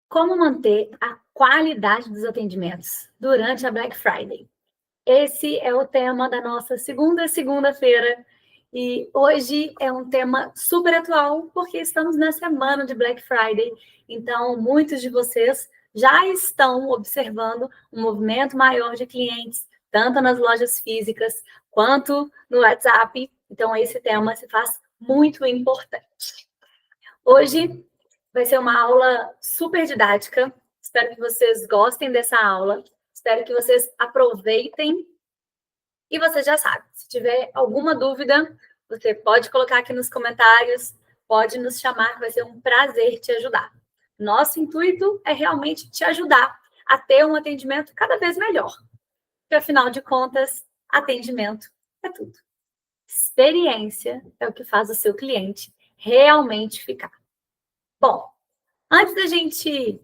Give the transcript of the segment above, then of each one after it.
Como manter a qualidade dos atendimentos durante a Black Friday? Esse é o tema da nossa segunda-feira. E hoje é um tema super atual, porque estamos na semana de Black Friday. Então, muitos de vocês já estão observando um movimento maior de clientes, tanto nas lojas físicas quanto no WhatsApp. Então, esse tema se faz muito importante. Hoje vai ser uma aula super didática. Espero que vocês gostem dessa aula. Espero que vocês aproveitem. E você já sabe, se tiver alguma dúvida, você pode colocar aqui nos comentários, pode nos chamar, vai ser um prazer te ajudar. Nosso intuito é realmente te ajudar a ter um atendimento cada vez melhor. Porque, afinal de contas, atendimento é tudo. Experiência é o que faz o seu cliente realmente ficar. Bom, antes da gente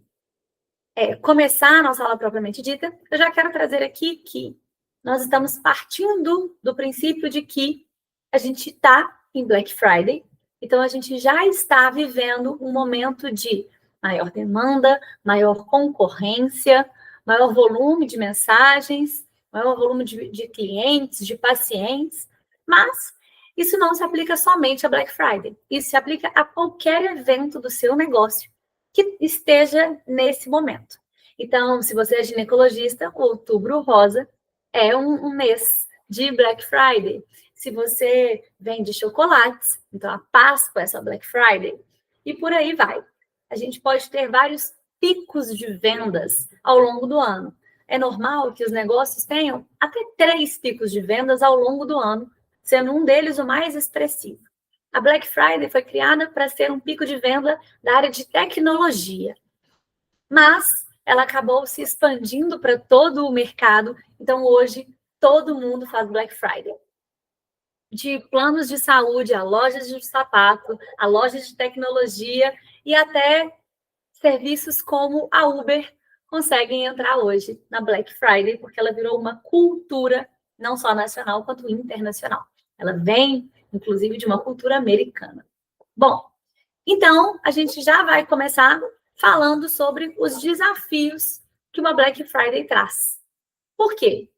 começar a nossa aula propriamente dita, eu já quero trazer aqui que nós estamos partindo do princípio de que a gente está em Black Friday, então a gente já está vivendo um momento de maior demanda, maior concorrência, maior volume de mensagens, maior volume de clientes, de pacientes, mas isso não se aplica somente a Black Friday, isso se aplica a qualquer evento do seu negócio que esteja nesse momento. Então, se você é ginecologista, o Outubro Rosa é um mês de Black Friday. Se você vende chocolates, então a Páscoa é essa Black Friday. E por aí vai. A gente pode ter vários picos de vendas ao longo do ano. É normal que os negócios tenham até 3 picos de vendas ao longo do ano, sendo um deles o mais expressivo. A Black Friday foi criada para ser um pico de venda da área de tecnologia. Mas ela acabou se expandindo para todo o mercado. Então, hoje, todo mundo faz Black Friday. De planos de saúde, a lojas de sapato, a lojas de tecnologia e até serviços como a Uber conseguem entrar hoje na Black Friday, porque ela virou uma cultura, não só nacional, quanto internacional. Ela vem, inclusive, de uma cultura americana. Bom, então, a gente já vai começar falando sobre os desafios que uma Black Friday traz. Por quê?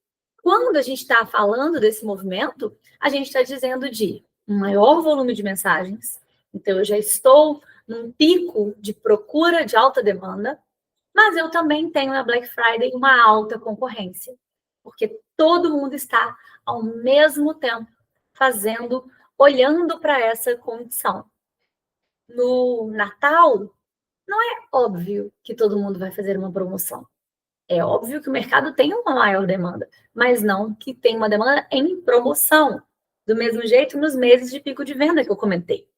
Quando a gente está falando desse movimento, a gente está dizendo de um maior volume de mensagens. Então, eu já estou num pico de procura de alta demanda, mas eu também tenho na Black Friday uma alta concorrência, porque todo mundo está, ao mesmo tempo, olhando para essa condição. No Natal, não é óbvio que todo mundo vai fazer uma promoção. É óbvio que o mercado tem uma maior demanda, mas não que tem uma demanda em promoção. Do mesmo jeito, nos meses de pico de venda que eu comentei.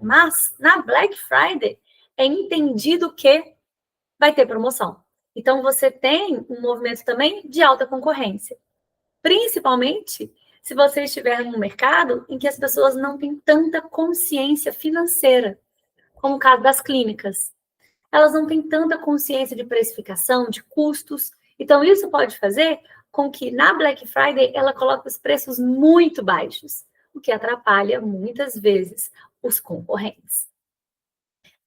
Mas na Black Friday é entendido que vai ter promoção. Então, você tem um movimento também de alta concorrência. Principalmente se você estiver num mercado em que as pessoas não têm tanta consciência financeira, como o caso das clínicas. Elas não têm tanta consciência de precificação, de custos. Então, isso pode fazer com que na Black Friday ela coloque os preços muito baixos, o que atrapalha muitas vezes os concorrentes.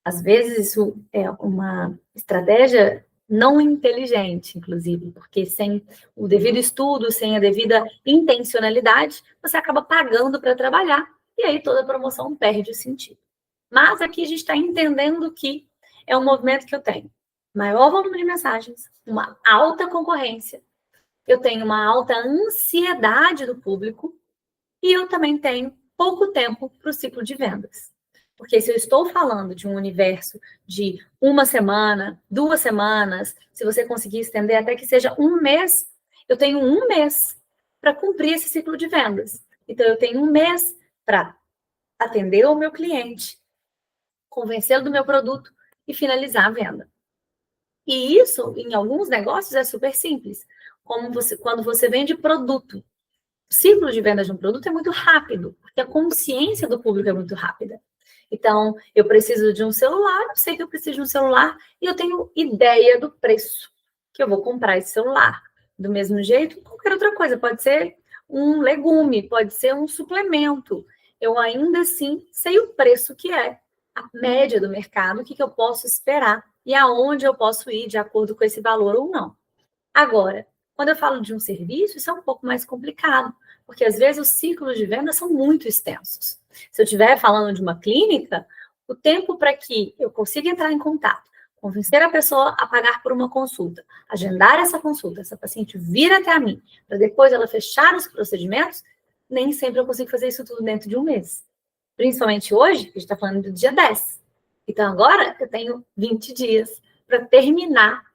Às vezes, isso é uma estratégia não inteligente, inclusive, porque sem o devido estudo, sem a devida intencionalidade, você acaba pagando para trabalhar e aí toda a promoção perde o sentido. Mas aqui a gente está entendendo que é um movimento que eu tenho maior volume de mensagens, uma alta concorrência, eu tenho uma alta ansiedade do público e eu também tenho pouco tempo para o ciclo de vendas. Porque se eu estou falando de um universo de 1 semana, 2 semanas, se você conseguir estender até que seja 1 mês, eu tenho 1 mês para cumprir esse ciclo de vendas. Então, eu tenho 1 mês para atender o meu cliente, convencê-lo do meu produto e finalizar a venda. E isso, em alguns negócios, é super simples. Quando você vende produto, o ciclo de venda de um produto é muito rápido, porque a consciência do público é muito rápida. Então, eu preciso de um celular, eu sei que eu preciso de um celular e eu tenho ideia do preço que eu vou comprar esse celular. Do mesmo jeito, qualquer outra coisa, pode ser um legume, pode ser um suplemento. Eu ainda assim sei o preço que é, a média do mercado, o que eu posso esperar e aonde eu posso ir de acordo com esse valor ou não. Agora, quando eu falo de um serviço, isso é um pouco mais complicado, porque às vezes os ciclos de venda são muito extensos. Se eu estiver falando de uma clínica, o tempo para que eu consiga entrar em contato, convencer a pessoa a pagar por uma consulta, agendar essa consulta, essa paciente vir até a mim, para depois ela fechar os procedimentos, nem sempre eu consigo fazer isso tudo dentro de um mês. Principalmente hoje, a gente está falando do dia 10. Então, agora eu tenho 20 dias para terminar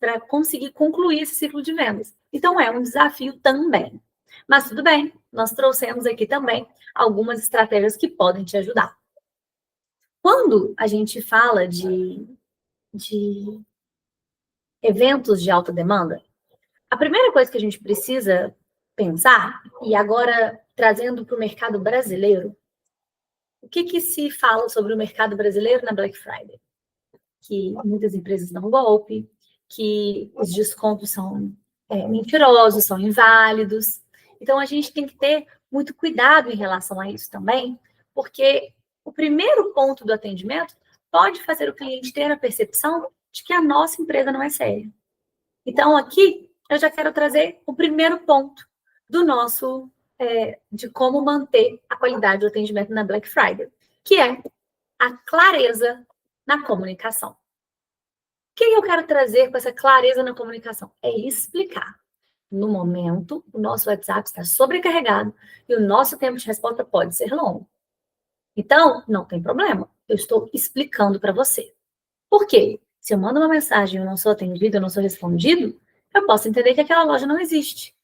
para conseguir concluir esse ciclo de vendas. Então, é um desafio também. Mas tudo bem, nós trouxemos aqui também algumas estratégias que podem te ajudar. Quando a gente fala de eventos de alta demanda, a primeira coisa que a gente precisa pensar, e agora trazendo para o mercado brasileiro, o que se fala sobre o mercado brasileiro na Black Friday? Que muitas empresas dão golpe, que os descontos são mentirosos, são inválidos. Então, a gente tem que ter muito cuidado em relação a isso também, porque o primeiro ponto do atendimento pode fazer o cliente ter a percepção de que a nossa empresa não é séria. Então, aqui, eu já quero trazer o primeiro ponto do nosso, de como manter a qualidade do atendimento na Black Friday, que é a clareza na comunicação. O que eu quero trazer com essa clareza na comunicação? É explicar. No momento, o nosso WhatsApp está sobrecarregado e o nosso tempo de resposta pode ser longo. Então, não tem problema. Eu estou explicando para você. Por quê? Se eu mando uma mensagem e eu não sou atendido, eu não sou respondido, eu posso entender que aquela loja não existe.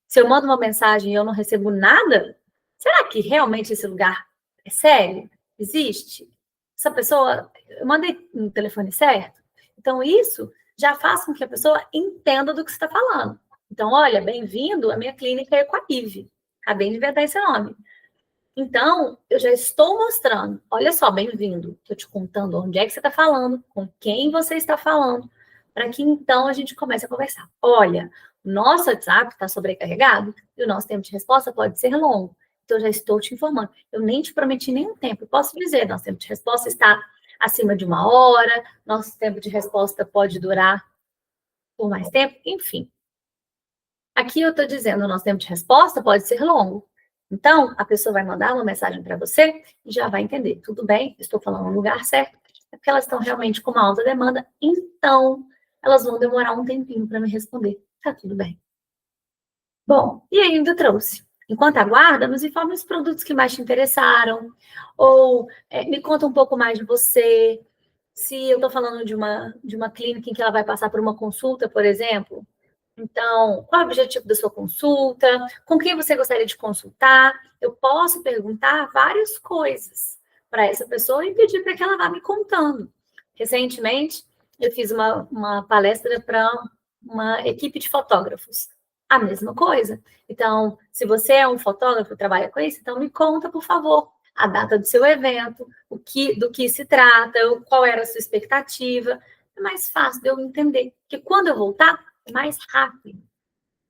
Se eu mando uma mensagem e eu não recebo nada, será que realmente esse lugar é sério? Existe? Essa pessoa, eu mandei no telefone certo? Então, isso já faz com que a pessoa entenda do que você está falando. Então, olha, bem-vindo à minha clínica Equalive. Acabei de inventar esse nome. Então, eu já estou mostrando, olha só, bem-vindo. Estou te contando onde é que você está falando, com quem você está falando, para que então a gente comece a conversar. Olha, o nosso WhatsApp está sobrecarregado e o nosso tempo de resposta pode ser longo. Então, eu já estou te informando. Eu nem te prometi nenhum tempo. Eu posso dizer, nosso tempo de resposta está acima de 1 hora, nosso tempo de resposta pode durar por mais tempo, enfim. Aqui eu estou dizendo, o nosso tempo de resposta pode ser longo. Então, a pessoa vai mandar uma mensagem para você e já vai entender. Tudo bem, estou falando no lugar certo, é porque elas estão realmente com uma alta demanda, então elas vão demorar um tempinho para me responder. Tá tudo bem. Bom, e ainda trouxe. Enquanto aguarda, nos informe os produtos que mais te interessaram, ou me conta um pouco mais de você. Se eu estou falando de uma clínica em que ela vai passar por uma consulta, por exemplo, então, qual é o objetivo da sua consulta? Com quem você gostaria de consultar? Eu posso perguntar várias coisas para essa pessoa e pedir para que ela vá me contando. Recentemente, eu fiz uma palestra para uma equipe de fotógrafos. A mesma coisa. Então, se você é um fotógrafo e trabalha com isso, então me conta, por favor, a data do seu evento, do que se trata, qual era a sua expectativa. É mais fácil de eu entender. Porque quando eu voltar, mais rápido.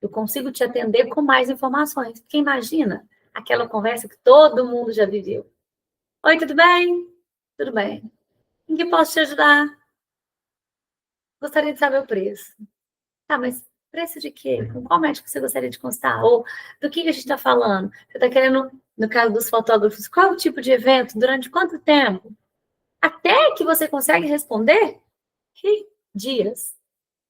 Eu consigo te atender com mais informações. Porque imagina aquela conversa que todo mundo já viveu. Oi, tudo bem? Tudo bem. Em que posso te ajudar? Gostaria de saber o preço. Tá, mas preço de quê? Com qual médico você gostaria de consultar? Ou do que a gente está falando? Você está querendo, no caso dos fotógrafos, qual é o tipo de evento? Durante quanto tempo? Até que você consegue responder? Que dias.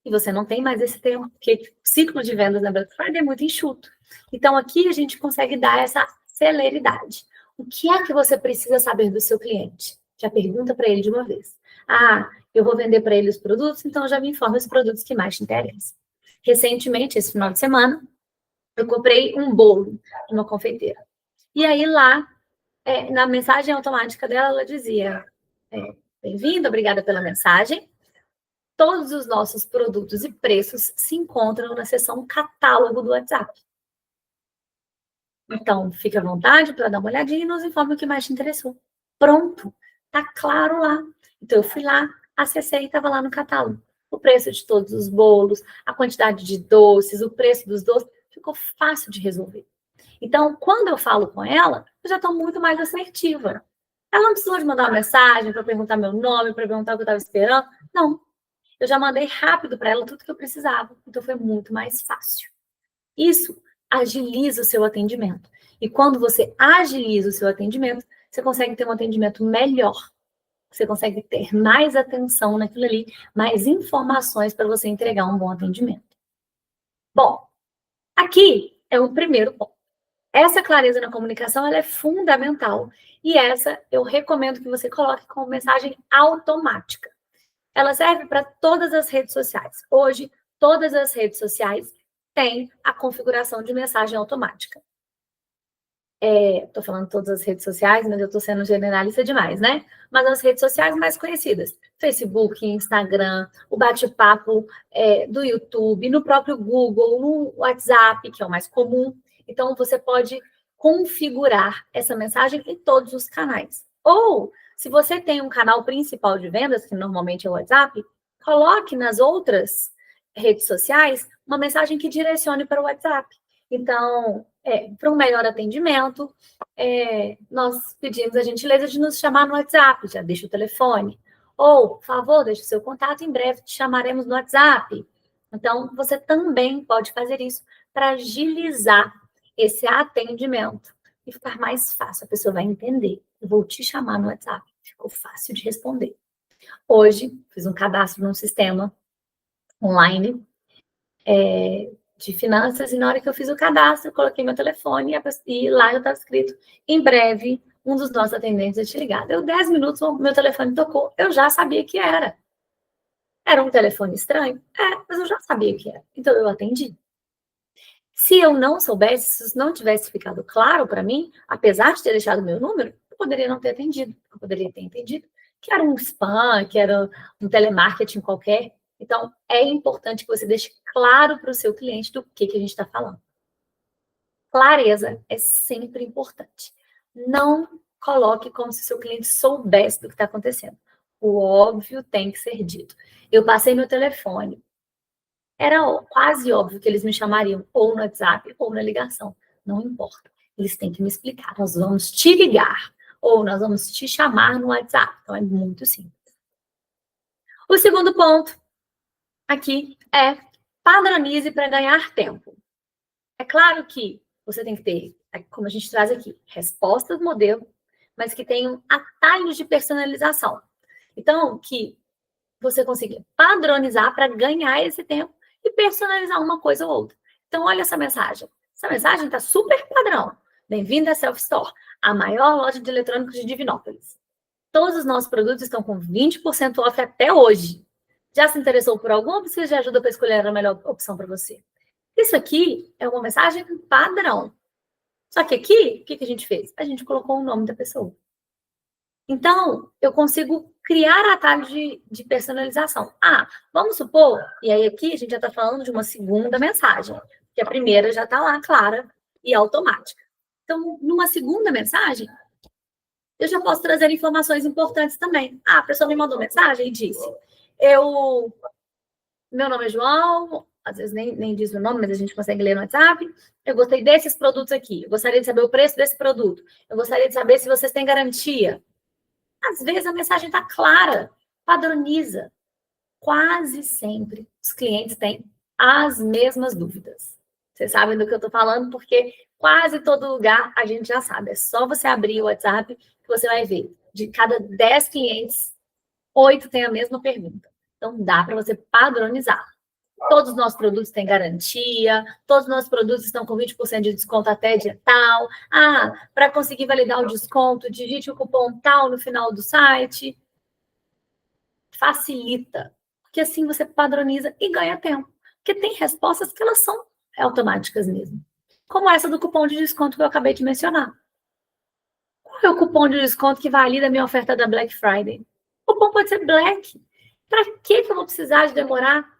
E você não tem mais esse tempo, porque o ciclo de vendas na Black Friday é muito enxuto. Então, aqui a gente consegue dar essa celeridade. O que é que você precisa saber do seu cliente? Já pergunta para ele de uma vez. Ah, eu vou vender para ele os produtos, então já me informa os produtos que mais te interessam. Recentemente, esse final de semana, eu comprei um bolo numa confeiteira. E aí lá, na mensagem automática dela, ela dizia: bem-vindo, obrigada pela mensagem. Todos os nossos produtos e preços se encontram na seção catálogo do WhatsApp. Então, fique à vontade para dar uma olhadinha e nos informe o que mais te interessou. Pronto, tá claro lá. Então, eu fui lá, acessei e estava lá no catálogo. O preço de todos os bolos, a quantidade de doces, o preço dos doces, ficou fácil de resolver. Então, quando eu falo com ela, eu já estou muito mais assertiva. Ela não precisou de mandar uma mensagem para perguntar meu nome, para perguntar o que eu estava esperando. Não. Eu já mandei rápido para ela tudo que eu precisava. Então, foi muito mais fácil. Isso agiliza o seu atendimento. E quando você agiliza o seu atendimento, você consegue ter um atendimento melhor. Você consegue ter mais atenção naquilo ali, mais informações para você entregar um bom atendimento. Bom, aqui é o primeiro ponto. Essa clareza na comunicação ela é fundamental. E essa eu recomendo que você coloque como mensagem automática. Ela serve para todas as redes sociais. Hoje, todas as redes sociais têm a configuração de mensagem automática. Estou falando todas as redes sociais, mas eu estou sendo generalista demais, né? Mas as redes sociais mais conhecidas, Facebook, Instagram, o bate-papo do YouTube, no próprio Google, no WhatsApp, que é o mais comum. Então, você pode configurar essa mensagem em todos os canais. Ou, se você tem um canal principal de vendas, que normalmente é o WhatsApp, coloque nas outras redes sociais uma mensagem que direcione para o WhatsApp. Então, para um melhor atendimento, nós pedimos a gentileza de nos chamar no WhatsApp, já deixa o telefone. Ou, por favor, deixe o seu contato, em breve te chamaremos no WhatsApp. Então, você também pode fazer isso para agilizar esse atendimento e ficar mais fácil. A pessoa vai entender. Eu vou te chamar no WhatsApp. Ficou fácil de responder. Hoje, fiz um cadastro num sistema online de finanças, e na hora que eu fiz o cadastro, eu coloquei meu telefone e lá já estava escrito, em breve, um dos nossos atendentes vai te ligar. Deu 10 minutos, o meu telefone tocou, eu já sabia que era. Era um telefone estranho? Mas eu já sabia que era. Então, eu atendi. Se eu não soubesse, se isso não tivesse ficado claro para mim, apesar de ter deixado meu número, eu poderia não ter atendido. Eu poderia ter entendido que era um spam, que era um telemarketing qualquer. Então, é importante que você deixe claro para o seu cliente do que a gente está falando. Clareza é sempre importante. Não coloque como se o seu cliente soubesse do que está acontecendo. O óbvio tem que ser dito. Eu passei meu telefone. Era quase óbvio que eles me chamariam ou no WhatsApp ou na ligação. Não importa. Eles têm que me explicar. Nós vamos te ligar ou nós vamos te chamar no WhatsApp. Então, é muito simples. O segundo ponto aqui é padronize para ganhar tempo. É claro que você tem que ter, como a gente traz aqui, respostas modelo, mas que tenham atalhos de personalização. Então, que você consiga padronizar para ganhar esse tempo e personalizar uma coisa ou outra. Então, olha essa mensagem. Essa mensagem está super padrão. Bem-vindo à Self Store, a maior loja de eletrônicos de Divinópolis. Todos os nossos produtos estão com 20% off até hoje. Já se interessou por algum ou precisa de ajuda para escolher a melhor opção para você? Isso aqui é uma mensagem padrão. Só que aqui, o que a gente fez? A gente colocou o nome da pessoa. Então, eu consigo criar atalhos de personalização. Vamos supor, e aí aqui a gente já está falando de uma segunda mensagem, que a primeira já está lá, clara e automática. Então, numa segunda mensagem, eu já posso trazer informações importantes também. A pessoa me mandou mensagem e disse, meu nome é João, às vezes nem diz o nome, mas a gente consegue ler no WhatsApp. Eu gostei desses produtos aqui. Eu gostaria de saber o preço desse produto. Eu gostaria de saber se vocês têm garantia. Às vezes a mensagem está clara, padroniza. Quase sempre os clientes têm as mesmas dúvidas. Vocês sabem do que eu estou falando, porque quase todo lugar a gente já sabe. É só você abrir o WhatsApp que você vai ver. De cada 10 clientes, 8 têm a mesma pergunta. Então, dá para você padronizar. Todos os nossos produtos têm garantia, todos os nossos produtos estão com 20% de desconto até dia tal. Para conseguir validar o desconto, digite o cupom tal no final do site. Facilita, porque assim você padroniza e ganha tempo. Porque tem respostas que elas são automáticas mesmo. Como essa do cupom de desconto que eu acabei de mencionar. Qual é o cupom de desconto que valida a minha oferta da Black Friday? O cupom pode ser Black. Para que eu vou precisar de demorar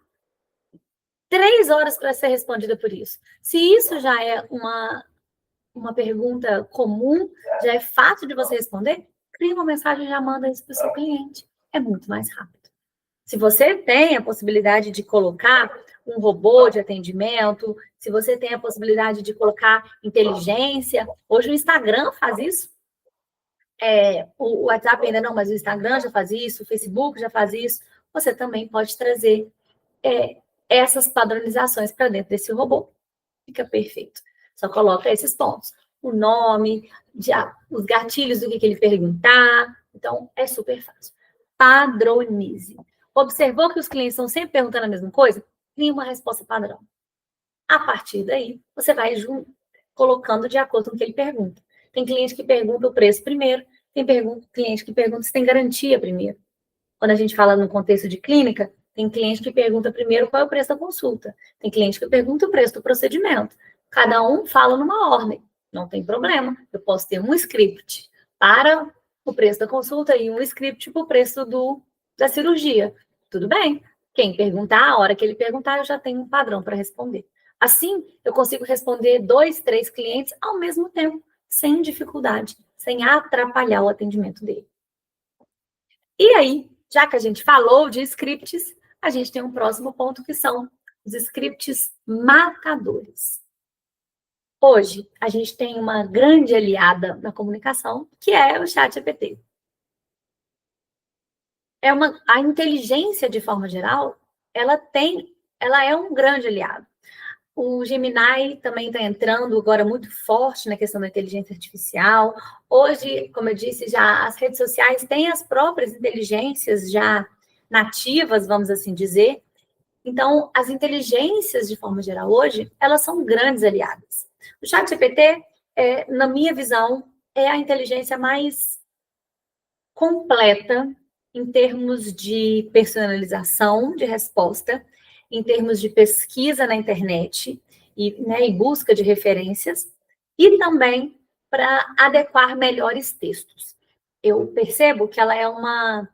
3 horas para ser respondida por isso? Se isso já é uma pergunta comum, já é fácil de você responder, cria uma mensagem e já manda isso para o seu cliente. É muito mais rápido. Se você tem a possibilidade de colocar um robô de atendimento, se você tem a possibilidade de colocar inteligência, hoje o Instagram faz isso. o WhatsApp ainda não, mas o Instagram já faz isso, o Facebook já faz isso, você também pode trazer essas padronizações para dentro desse robô. Fica perfeito. Só coloca esses pontos. O nome, os gatilhos do que ele perguntar. Então, é super fácil. Padronize. Observou que os clientes estão sempre perguntando a mesma coisa? Crie uma resposta padrão. A partir daí, você vai colocando de acordo com o que ele pergunta. Tem cliente que pergunta o preço primeiro, tem cliente que pergunta se tem garantia primeiro. Quando a gente fala no contexto de clínica, tem cliente que pergunta primeiro qual é o preço da consulta. Tem cliente que pergunta o preço do procedimento. Cada um fala numa ordem. Não tem problema. Eu posso ter um script para o preço da consulta e um script para o preço da cirurgia. Tudo bem. Quem perguntar, a hora que ele perguntar, eu já tenho um padrão para responder. Assim, eu consigo responder 2, 3 clientes ao mesmo tempo, sem dificuldade, sem atrapalhar o atendimento dele. E aí, já que a gente falou de scripts, a gente tem um próximo ponto que são os scripts matadores. Hoje, a gente tem uma grande aliada na comunicação, que é o ChatGPT. A inteligência, de forma geral, ela é um grande aliado. O Gemini também está entrando agora muito forte na questão da inteligência artificial. Hoje, como eu disse, já as redes sociais têm as próprias inteligências já nativas, vamos assim dizer. Então, as inteligências, de forma geral, hoje, elas são grandes aliadas. O ChatGPT, na minha visão, é a inteligência mais completa em termos de personalização de resposta, em termos de pesquisa na internet e busca de referências, e também para adequar melhores textos. Eu percebo que ela é uma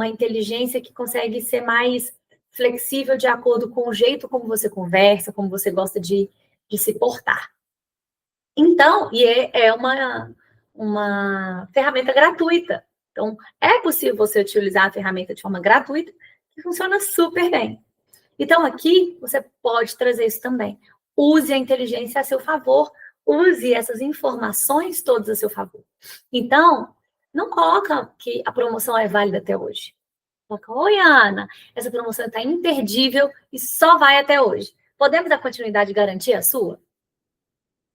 inteligência que consegue ser mais flexível de acordo com o jeito como você conversa, como você gosta de se portar. Então, é uma ferramenta gratuita. Então, é possível você utilizar a ferramenta de forma gratuita, que funciona super bem. Então, aqui, você pode trazer isso também. Use a inteligência a seu favor, use essas informações todas a seu favor. Então, não coloca que a promoção é válida até hoje. Coloca, oi, Ana, essa promoção está imperdível e só vai até hoje. Podemos dar continuidade e garantir a sua?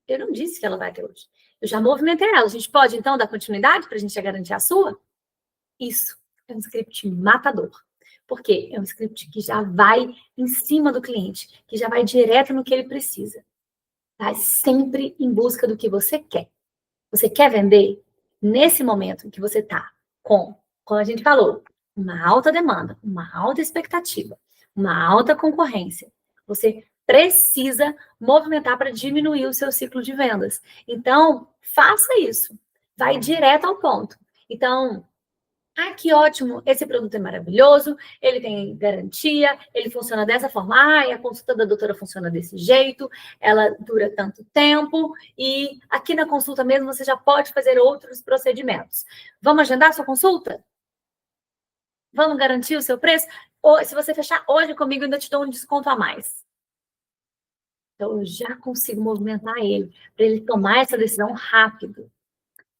Eu não disse que ela vai até hoje. Eu já movimentei ela. A gente pode, então, dar continuidade para a gente garantir a sua? Isso é um script matador. Por quê? É um script que já vai em cima do cliente, que já vai direto no que ele precisa. Vai sempre em busca do que você quer. Você quer vender? Nesse momento em que você está como a gente falou, uma alta demanda, uma alta expectativa, uma alta concorrência, você precisa movimentar para diminuir o seu ciclo de vendas. Então, faça isso. Vai direto ao ponto. Então, que ótimo, esse produto é maravilhoso, ele tem garantia, ele funciona dessa forma, a consulta da doutora funciona desse jeito, ela dura tanto tempo, e aqui na consulta mesmo você já pode fazer outros procedimentos. Vamos agendar a sua consulta? Vamos garantir o seu preço? Ou, se você fechar hoje comigo, eu ainda te dou um desconto a mais. Então, eu já consigo movimentar ele, para ele tomar essa decisão rápido.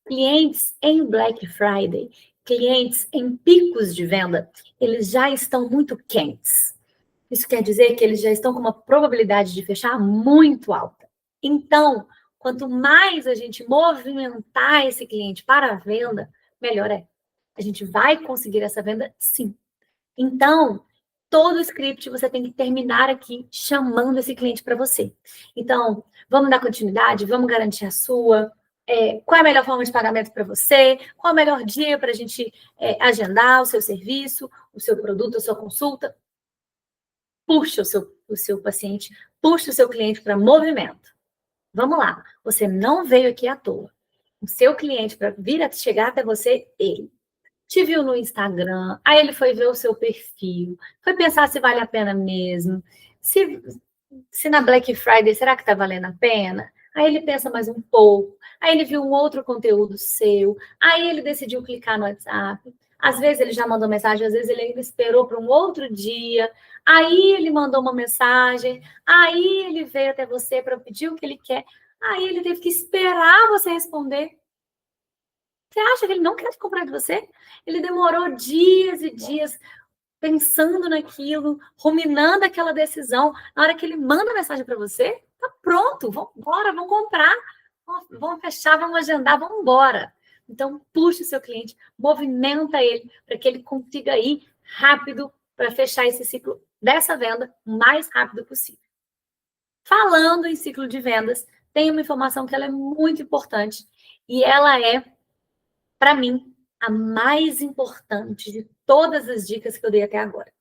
Clientes em Black Friday, clientes em picos de venda, eles já estão muito quentes. Isso quer dizer que eles já estão com uma probabilidade de fechar muito alta. Então, quanto mais a gente movimentar esse cliente para a venda, melhor é. A gente vai conseguir essa venda, sim. Então, todo o script você tem que terminar aqui chamando esse cliente para você. Então, vamos dar continuidade, vamos garantir a sua. Qual é a melhor forma de pagamento para você? Qual é o melhor dia para a gente agendar o seu serviço, o seu produto, a sua consulta? Puxa o seu paciente, puxa o seu cliente para movimento. Vamos lá, você não veio aqui à toa. O seu cliente, para chegar até você, ele te viu no Instagram, aí ele foi ver o seu perfil, foi pensar se vale a pena mesmo, se na Black Friday, será que está valendo a pena? Aí ele pensa mais um pouco, aí ele viu um outro conteúdo seu, aí ele decidiu clicar no WhatsApp, às vezes ele já mandou mensagem, às vezes ele ainda esperou para um outro dia, aí ele mandou uma mensagem, aí ele veio até você para pedir o que ele quer, aí ele teve que esperar você responder. Você acha que ele não quer comprar de você? Ele demorou dias e dias pensando naquilo, ruminando aquela decisão. Na hora que ele manda mensagem para você, tá pronto, vamos embora, vamos comprar, vamos fechar, vamos agendar, vamos embora. Então, puxe o seu cliente, movimenta ele para que ele consiga ir rápido para fechar esse ciclo dessa venda o mais rápido possível. Falando em ciclo de vendas, tem uma informação que ela é muito importante e ela é, para mim, a mais importante de todas as dicas que eu dei até agora.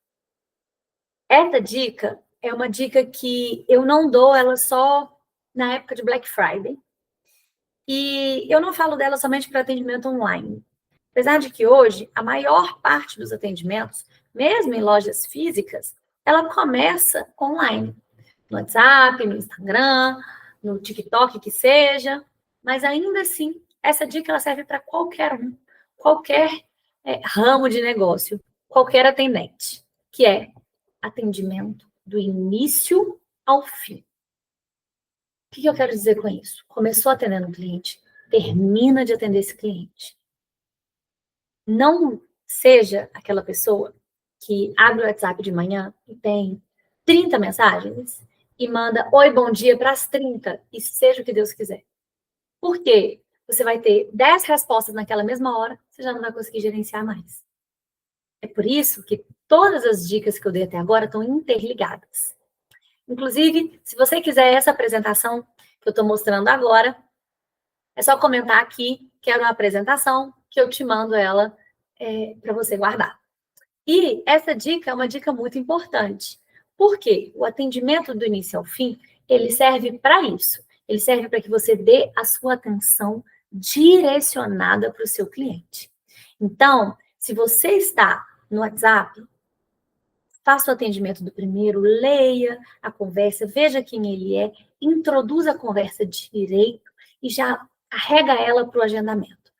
Essa dica é uma dica que eu não dou ela só na época de Black Friday. E eu não falo dela somente para atendimento online. Apesar de que hoje a maior parte dos atendimentos, mesmo em lojas físicas, ela começa online. No WhatsApp, no Instagram, no TikTok, que seja. Mas ainda assim, essa dica ela serve para qualquer um, qualquer ramo de negócio, qualquer atendente, que é atendimento do início ao fim. O que eu quero dizer com isso? Começou atendendo um cliente, termina de atender esse cliente. Não seja aquela pessoa que abre o WhatsApp de manhã e tem 30 mensagens e manda oi, bom dia para as 30 e seja o que Deus quiser. Por quê? Você vai ter 10 respostas naquela mesma hora, você já não vai conseguir gerenciar mais. É por isso que todas as dicas que eu dei até agora estão interligadas. Inclusive, se você quiser essa apresentação que eu estou mostrando agora, é só comentar aqui, quero uma apresentação, que eu te mando ela para você guardar. E essa dica é uma dica muito importante. Por quê? O atendimento do início ao fim, ele serve para isso. Ele serve para que você dê a sua atenção direcionada para o seu cliente. Então, se você está no WhatsApp, faça o atendimento do primeiro, leia a conversa, veja quem ele é, introduza a conversa direito e já carrega ela para o agendamento.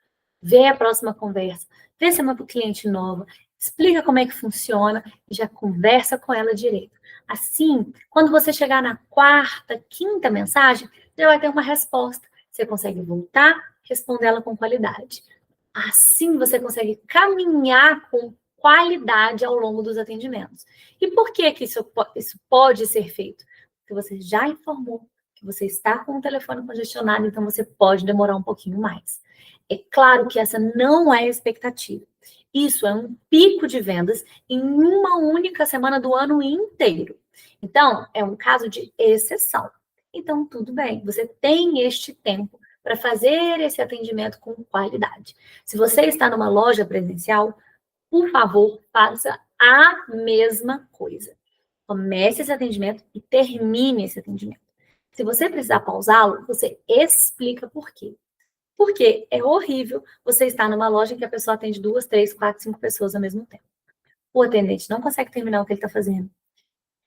Vê a próxima conversa, vê se é uma cliente nova, explica como é que funciona e já conversa com ela direito. Assim, quando você chegar na quarta, quinta mensagem, já vai ter uma resposta. Você consegue voltar, responder ela com qualidade. Assim você consegue caminhar com qualidade ao longo dos atendimentos. E por que isso pode ser feito? Porque você já informou que você está com o telefone congestionado, então você pode demorar um pouquinho mais. É claro que essa não é a expectativa. Isso é um pico de vendas em uma única semana do ano inteiro. Então, é um caso de exceção. Então, tudo bem, você tem este tempo para fazer esse atendimento com qualidade. Se você está numa loja presencial, por favor, faça a mesma coisa. Comece esse atendimento e termine esse atendimento. Se você precisar pausá-lo, você explica por quê. Porque é horrível você estar numa loja em que a pessoa atende 2, 3, 4, 5 pessoas ao mesmo tempo. O atendente não consegue terminar o que ele está fazendo.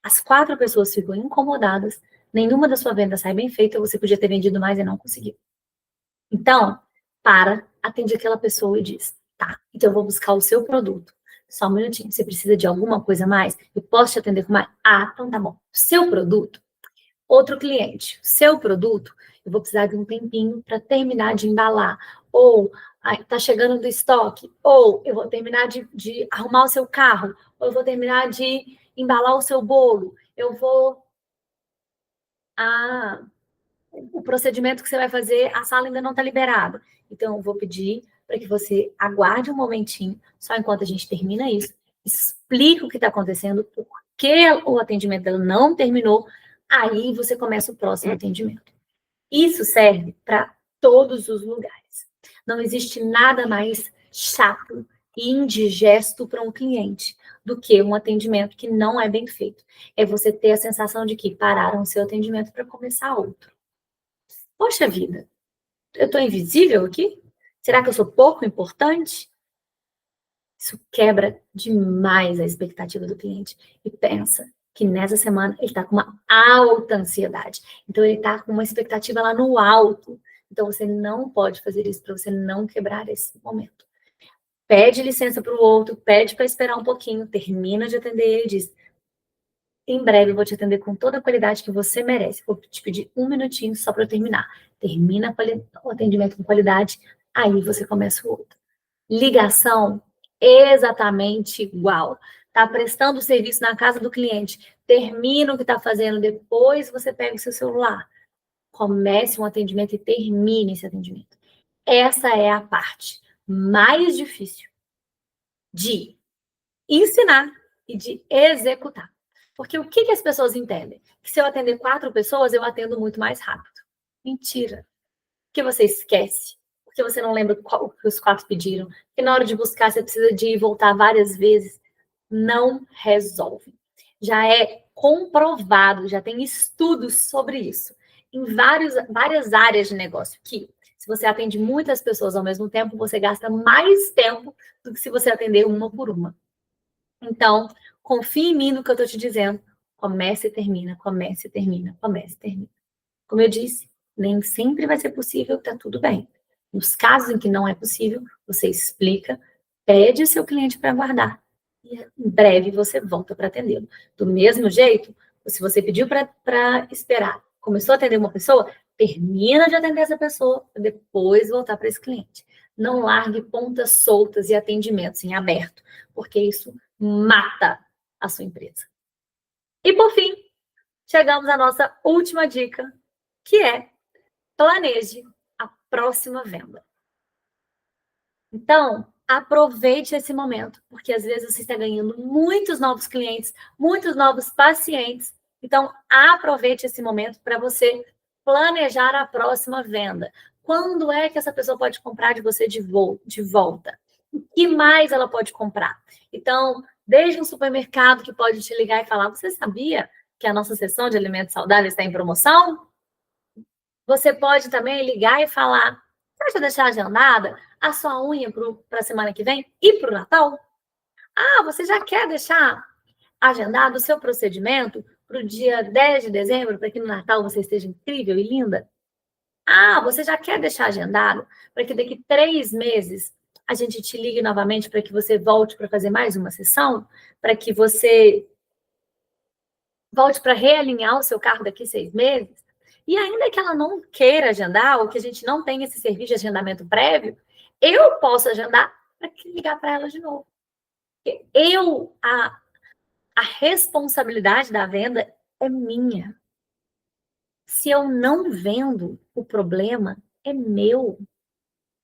As 4 pessoas ficam incomodadas, nenhuma da sua venda sai bem feita, você podia ter vendido mais e não conseguiu. Então, atende aquela pessoa e diz, tá, então eu vou buscar o seu produto. Só um minutinho, você precisa de alguma coisa a mais? Eu posso te atender com mais? Ah, então tá bom. Seu produto? Outro cliente. Seu produto? Eu vou precisar de um tempinho para terminar de embalar. Ou tá chegando do estoque. Ou eu vou terminar de arrumar o seu carro. Ou eu vou terminar de embalar o seu bolo. Eu vou... o procedimento que você vai fazer, a sala ainda não está liberada. Então, eu vou pedir para que você aguarde um momentinho, só enquanto a gente termina isso, explica o que está acontecendo, por que o atendimento dela não terminou, aí você começa o próximo atendimento. Isso serve para todos os lugares. Não existe nada mais chato e indigesto para um cliente do que um atendimento que não é bem feito. É você ter a sensação de que pararam o seu atendimento para começar outro. Poxa vida, eu estou invisível aqui? Será que eu sou pouco importante? Isso quebra demais a expectativa do cliente. E pensa que nessa semana ele está com uma alta ansiedade. Então, ele está com uma expectativa lá no alto. Então, você não pode fazer isso para você não quebrar esse momento. Pede licença para o outro, pede para esperar um pouquinho, termina de atender ele e diz, em breve eu vou te atender com toda a qualidade que você merece. Vou te pedir um minutinho só para eu terminar. Termina o atendimento com qualidade, Aí você começa o outro. Ligação, exatamente igual. Está prestando o serviço na casa do cliente, termina o que está fazendo, depois você pega o seu celular. Comece um atendimento e termine esse atendimento. Essa é a parte mais difícil de ensinar e de executar. Porque o que as pessoas entendem? Que se eu atender 4 pessoas, eu atendo muito mais rápido. Mentira. Porque você esquece. Porque você não lembra o que os 4 pediram. Porque na hora de buscar, você precisa de ir e voltar várias vezes. Não resolve. Já é comprovado, já tem estudos sobre isso. Em várias áreas de negócio. Que se você atende muitas pessoas ao mesmo tempo, você gasta mais tempo do que se você atender uma por uma. Então, confie em mim no que eu estou te dizendo. Comece e termina, comece e termina, comece e termina. Como eu disse, nem sempre vai ser possível, tá tudo bem. Nos casos em que não é possível, você explica, pede o seu cliente para aguardar. E em breve você volta para atendê-lo. Do mesmo jeito, se você pediu para esperar, começou a atender uma pessoa, termina de atender essa pessoa, para depois voltar para esse cliente. Não largue pontas soltas e atendimentos em aberto, porque isso mata a sua empresa. E por fim, chegamos à nossa última dica, que é planeje a próxima venda. Então, aproveite esse momento, porque às vezes você está ganhando muitos novos clientes, muitos novos pacientes. Então, aproveite esse momento para você planejar a próxima venda. Quando é que essa pessoa pode comprar de você de volta? O que mais ela pode comprar? Então, desde um supermercado que pode te ligar e falar: você sabia que a nossa seção de alimentos saudáveis está em promoção? Você pode também ligar e falar: você já deixar agendada a sua unha para a semana que vem e para o Natal? Ah, você já quer deixar agendado o seu procedimento para o dia 10 de dezembro, para que no Natal você esteja incrível e linda? Ah, você já quer deixar agendado para que daqui 3 meses a gente te ligue novamente para que você volte para fazer mais uma sessão? Para que você volte para realinhar o seu carro daqui 6 meses? E ainda que ela não queira agendar, ou que a gente não tenha esse serviço de agendamento prévio, eu posso agendar para ligar para ela de novo. A responsabilidade da venda é minha. Se eu não vendo, o problema é meu.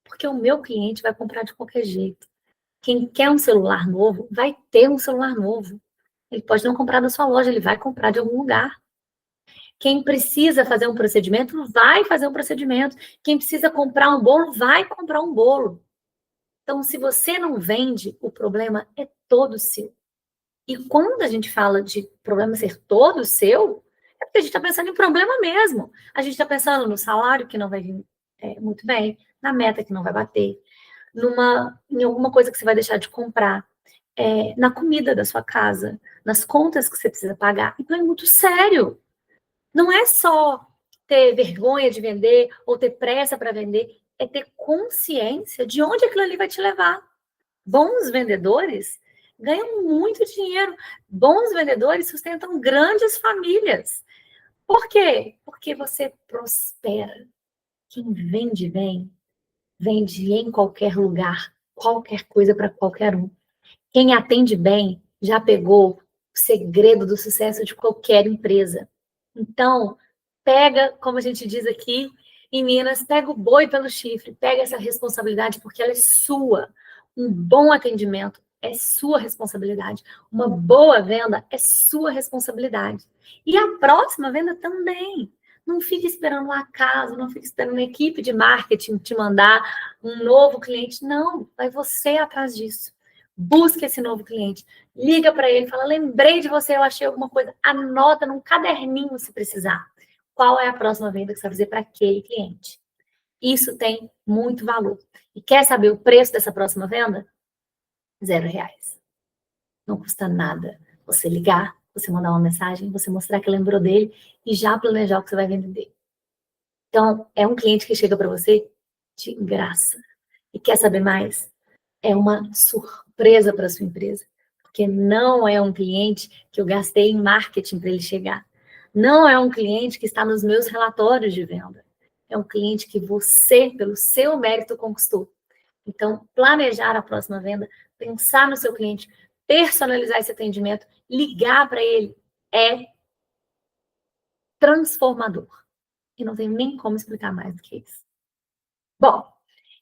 Porque o meu cliente vai comprar de qualquer jeito. Quem quer um celular novo, vai ter um celular novo. Ele pode não comprar da sua loja, ele vai comprar de algum lugar. Quem precisa fazer um procedimento, vai fazer um procedimento. Quem precisa comprar um bolo, vai comprar um bolo. Então, se você não vende, o problema é todo seu. E quando a gente fala de problema ser todo seu, é porque a gente está pensando em problema mesmo. A gente está pensando no salário que não vai vir muito bem, na meta que não vai bater, em alguma coisa que você vai deixar de comprar, na comida da sua casa, nas contas que você precisa pagar. Então é muito sério. Não é só ter vergonha de vender ou ter pressa para vender, é ter consciência de onde aquilo ali vai te levar. Bons vendedores ganham muito dinheiro. Bons vendedores sustentam grandes famílias. Por quê? Porque você prospera. Quem vende bem, vende em qualquer lugar, qualquer coisa para qualquer um. Quem atende bem já pegou o segredo do sucesso de qualquer empresa. Então, pega, como a gente diz aqui em Minas, pega o boi pelo chifre, pega essa responsabilidade porque ela é sua. Um bom atendimento é sua responsabilidade. Uma boa venda é sua responsabilidade. E a próxima venda também. Não fique esperando um acaso, não fique esperando uma equipe de marketing te mandar um novo cliente. Não, vai você atrás disso. Busque esse novo cliente. Liga para ele, fala: lembrei de você, eu achei alguma coisa. Anota num caderninho se precisar. Qual é a próxima venda que você vai fazer para aquele cliente? Isso tem muito valor. E quer saber o preço dessa próxima venda? R$0. Não custa nada você ligar, você mandar uma mensagem, você mostrar que lembrou dele e já planejar o que você vai vender dele. Então, é um cliente que chega para você de graça. E quer saber mais? É uma surpresa para a sua empresa. Porque não é um cliente que eu gastei em marketing para ele chegar. Não é um cliente que está nos meus relatórios de venda. é um cliente que você, pelo seu mérito, conquistou. Então, planejar a próxima venda, pensar no seu cliente, personalizar esse atendimento, ligar para ele, é transformador. E não tenho nem como explicar mais do que isso. Bom,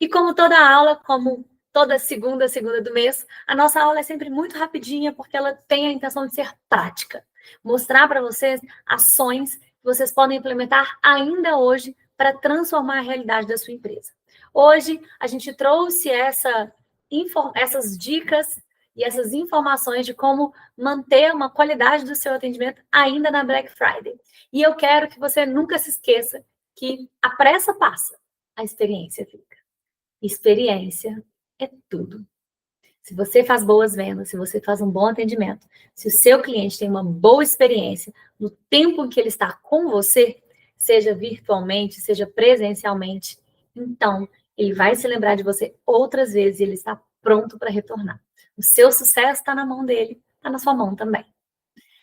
e como toda aula, como toda segunda do mês, a nossa aula é sempre muito rapidinha, porque ela tem a intenção de ser prática. Mostrar para vocês ações que vocês podem implementar ainda hoje para transformar a realidade da sua empresa. Hoje, a gente trouxe essas dicas e essas informações de como manter uma qualidade do seu atendimento ainda na Black Friday. E eu quero que você nunca se esqueça que a pressa passa, a experiência fica. Experiência é tudo. Se você faz boas vendas, se você faz um bom atendimento, se o seu cliente tem uma boa experiência no tempo em que ele está com você, seja virtualmente, seja presencialmente, então ele vai se lembrar de você outras vezes e ele está pronto para retornar. O seu sucesso está na mão dele, está na sua mão também.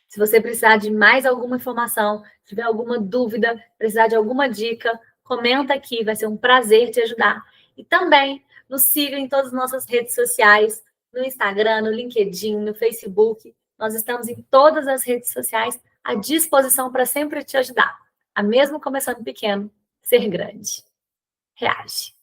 Se você precisar de mais alguma informação, tiver alguma dúvida, precisar de alguma dica, comenta aqui, vai ser um prazer te ajudar. E também nos siga em todas as nossas redes sociais, no Instagram, no LinkedIn, no Facebook. Nós estamos em todas as redes sociais à disposição para sempre te ajudar. A mesmo começando pequeno, ser grande. Reage.